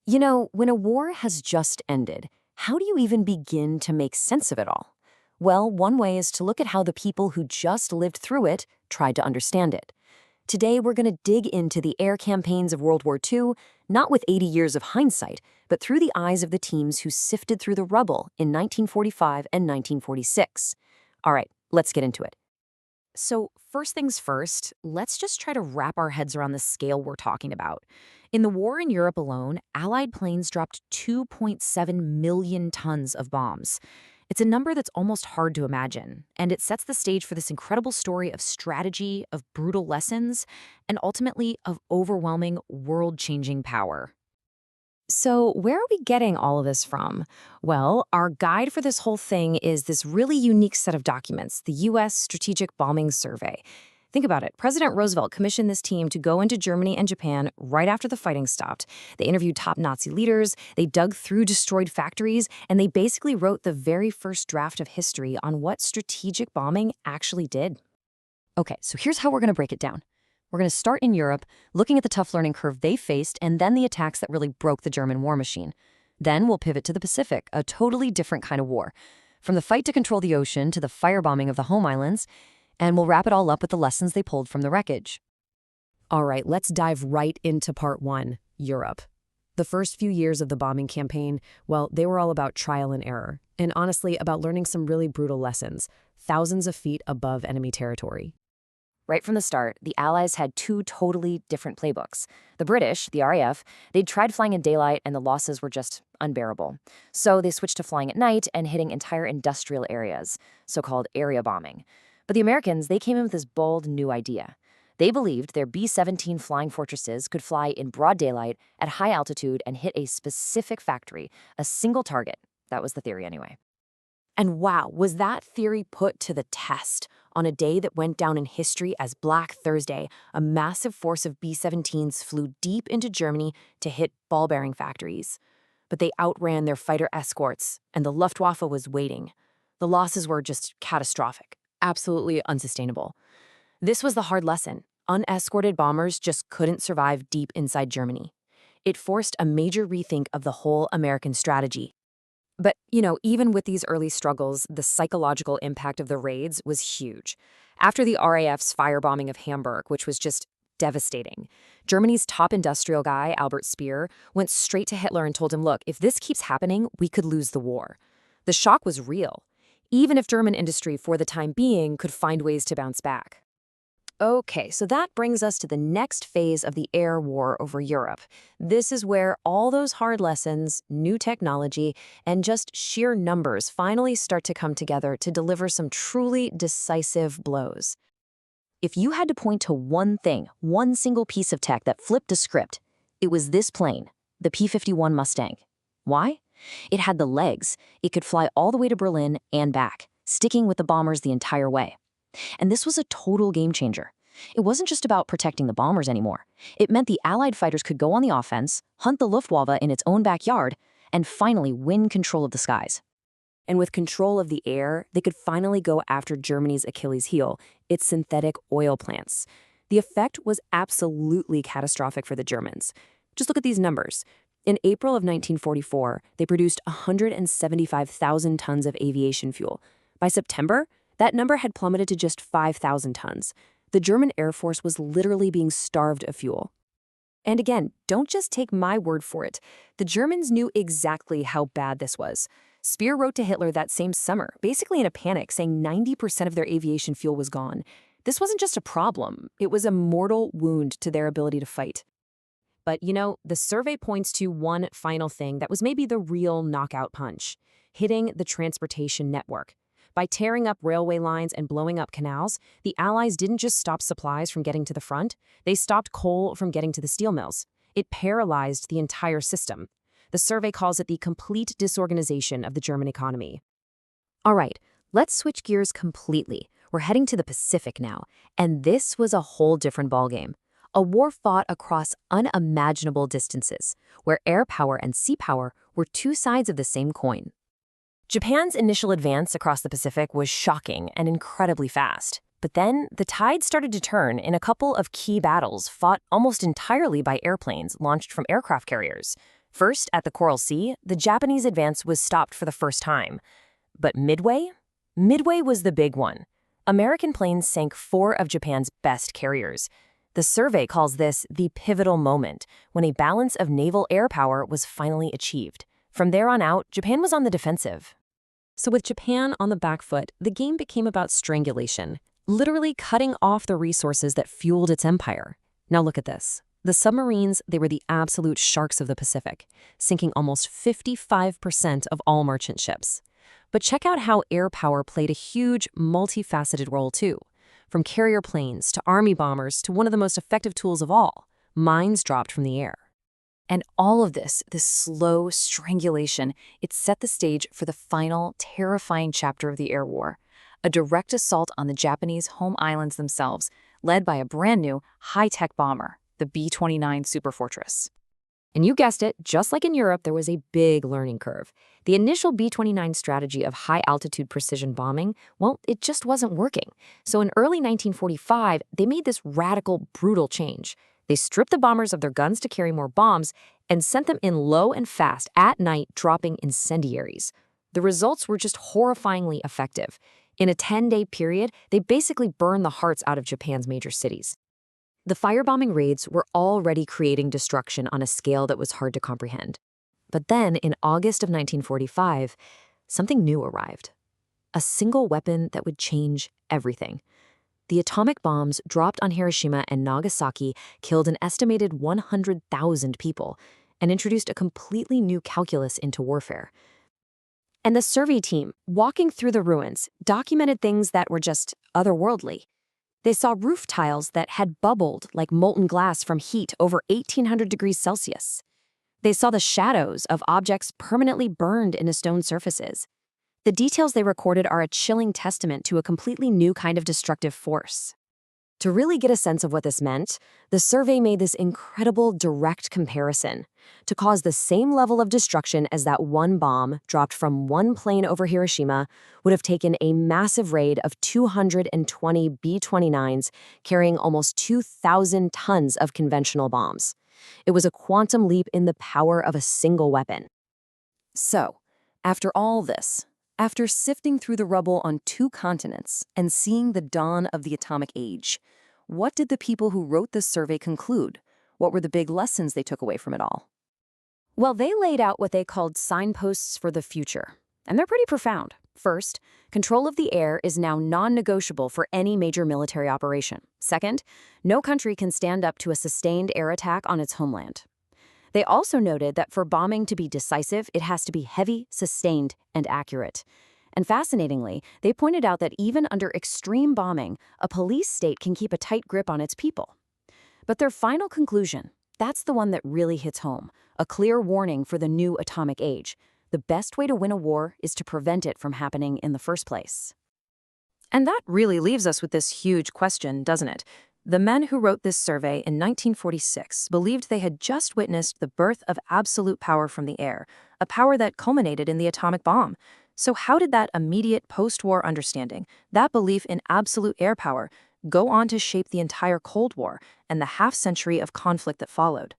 When a war has just ended, how do you even begin to make sense of it all? Well, one way is to look at how the people who just lived through it tried to understand it. Today, we're going to dig into the air campaigns of World War II, not with 80 years of hindsight, but through the eyes of the teams who sifted through the rubble in 1945 and 1946. All right, let's get into it. So, first things first, let's just try to wrap our heads around the scale we're talking about. In the war in Europe alone, Allied planes dropped 2.7 million tons of bombs. It's a number that's almost hard to imagine, and it sets the stage for this incredible story of strategy, of brutal lessons, and ultimately of overwhelming, world-changing power. So, where are we getting all of this from? Well, our guide for this whole thing is this really unique set of documents, the U.S. Strategic Bombing Survey. Think about it. President Roosevelt commissioned this team to go into Germany and Japan right after the fighting stopped. They interviewed top Nazi leaders, they dug through destroyed factories, and they basically wrote the very first draft of history on what strategic bombing actually did. Okay, so here's how we're going to break it down. We're going to start in Europe, looking at the tough learning curve they faced and then the attacks that really broke the German war machine. Then we'll pivot to the Pacific, a totally different kind of war. From the fight to control the ocean to the firebombing of the home islands, and we'll wrap it all up with the lessons they pulled from the wreckage. All right, let's dive right into part one, Europe. The first few years of the bombing campaign, well, they were all about trial and error, and honestly, about learning some really brutal lessons, thousands of feet above enemy territory. Right from the start, the Allies had two totally different playbooks. The British, the RAF, they'd tried flying in daylight and the losses were just unbearable. So they switched to flying at night and hitting entire industrial areas, so-called area bombing. But the Americans, they came in with this bold new idea. They believed their B-17 flying fortresses could fly in broad daylight at high altitude and hit a specific factory, a single target. That was the theory anyway. And wow, was that theory put to the test? On a day that went down in history as Black Thursday, a massive force of B-17s flew deep into Germany to hit ball-bearing factories. But they outran their fighter escorts, and the Luftwaffe was waiting. The losses were just catastrophic, absolutely unsustainable. This was the hard lesson. Unescorted bombers just couldn't survive deep inside Germany. It forced a major rethink of the whole American strategy. But, even with these early struggles, the psychological impact of the raids was huge. After the RAF's firebombing of Hamburg, which was just devastating, Germany's top industrial guy, Albert Speer, went straight to Hitler and told him, look, if this keeps happening, we could lose the war. The shock was real, even if German industry, for the time being, could find ways to bounce back. Okay, so that brings us to the next phase of the air war over Europe. This is where all those hard lessons, new technology, and just sheer numbers finally start to come together to deliver some truly decisive blows. If you had to point to one thing, one single piece of tech that flipped a script, it was this plane, the P-51 Mustang. Why? It had the legs. It could fly all the way to Berlin and back, sticking with the bombers the entire way. And this was a total game changer. It wasn't just about protecting the bombers anymore. It meant the Allied fighters could go on the offense, hunt the Luftwaffe in its own backyard, and finally win control of the skies. And with control of the air, they could finally go after Germany's Achilles heel, its synthetic oil plants. The effect was absolutely catastrophic for the Germans. Just look at these numbers. In April of 1944, they produced 175,000 tons of aviation fuel. By September, that number had plummeted to just 5,000 tons. The German Air Force was literally being starved of fuel. And again, don't just take my word for it. The Germans knew exactly how bad this was. Speer wrote to Hitler that same summer, basically in a panic, saying 90% of their aviation fuel was gone. This wasn't just a problem. It was a mortal wound to their ability to fight. But, the survey points to one final thing that was maybe the real knockout punch: hitting the transportation network. By tearing up railway lines and blowing up canals, the Allies didn't just stop supplies from getting to the front, they stopped coal from getting to the steel mills. It paralyzed the entire system. The survey calls it the complete disorganization of the German economy. All right, let's switch gears completely. We're heading to the Pacific now, and this was a whole different ballgame. A war fought across unimaginable distances, where air power and sea power were two sides of the same coin. Japan's initial advance across the Pacific was shocking and incredibly fast. But then the tide started to turn in a couple of key battles fought almost entirely by airplanes launched from aircraft carriers. First, at the Coral Sea, the Japanese advance was stopped for the first time. But Midway? Midway was the big one. American planes sank 4 of Japan's best carriers. The survey calls this the pivotal moment, when a balance of naval air power was finally achieved. From there on out, Japan was on the defensive. So with Japan on the back foot, the game became about strangulation, literally cutting off the resources that fueled its empire. Now look at this. The submarines, they were the absolute sharks of the Pacific, sinking almost 55% of all merchant ships. But check out how air power played a huge, multifaceted role too. From carrier planes to army bombers to one of the most effective tools of all, mines dropped from the air. And all of this slow strangulation, it set the stage for the final, terrifying chapter of the air war, a direct assault on the Japanese home islands themselves, led by a brand-new, high-tech bomber, the B-29 Superfortress. And you guessed it, just like in Europe, there was a big learning curve. The initial B-29 strategy of high-altitude precision bombing, well, it just wasn't working. So in early 1945, they made this radical, brutal change. They stripped the bombers of their guns to carry more bombs and sent them in low and fast at night, dropping incendiaries. The results were just horrifyingly effective. In a 10-day period, they basically burned the hearts out of Japan's major cities. The firebombing raids were already creating destruction on a scale that was hard to comprehend. But then, in August of 1945, something new arrived. A single weapon that would change everything. The atomic bombs dropped on Hiroshima and Nagasaki killed an estimated 100,000 people and introduced a completely new calculus into warfare. And the survey team, walking through the ruins, documented things that were just otherworldly. They saw roof tiles that had bubbled like molten glass from heat over 1,800 degrees Celsius. They saw the shadows of objects permanently burned into stone surfaces. The details they recorded are a chilling testament to a completely new kind of destructive force. To really get a sense of what this meant, the survey made this incredible direct comparison. To cause the same level of destruction as that one bomb dropped from one plane over Hiroshima would have taken a massive raid of 220 B-29s carrying almost 2,000 tons of conventional bombs. It was a quantum leap in the power of a single weapon. So, after all this, after sifting through the rubble on 2 continents and seeing the dawn of the atomic age, what did the people who wrote this survey conclude? What were the big lessons they took away from it all? Well, they laid out what they called signposts for the future, and they're pretty profound. First, control of the air is now non-negotiable for any major military operation. Second, no country can stand up to a sustained air attack on its homeland. They also noted that for bombing to be decisive, it has to be heavy, sustained, and accurate. And fascinatingly, they pointed out that even under extreme bombing, a police state can keep a tight grip on its people. But their final conclusion, that's the one that really hits home, a clear warning for the new atomic age. The best way to win a war is to prevent it from happening in the first place. And that really leaves us with this huge question, doesn't it? The men who wrote this survey in 1946 believed they had just witnessed the birth of absolute power from the air, a power that culminated in the atomic bomb. So how did that immediate post-war understanding, that belief in absolute air power, go on to shape the entire Cold War and the half-century of conflict that followed?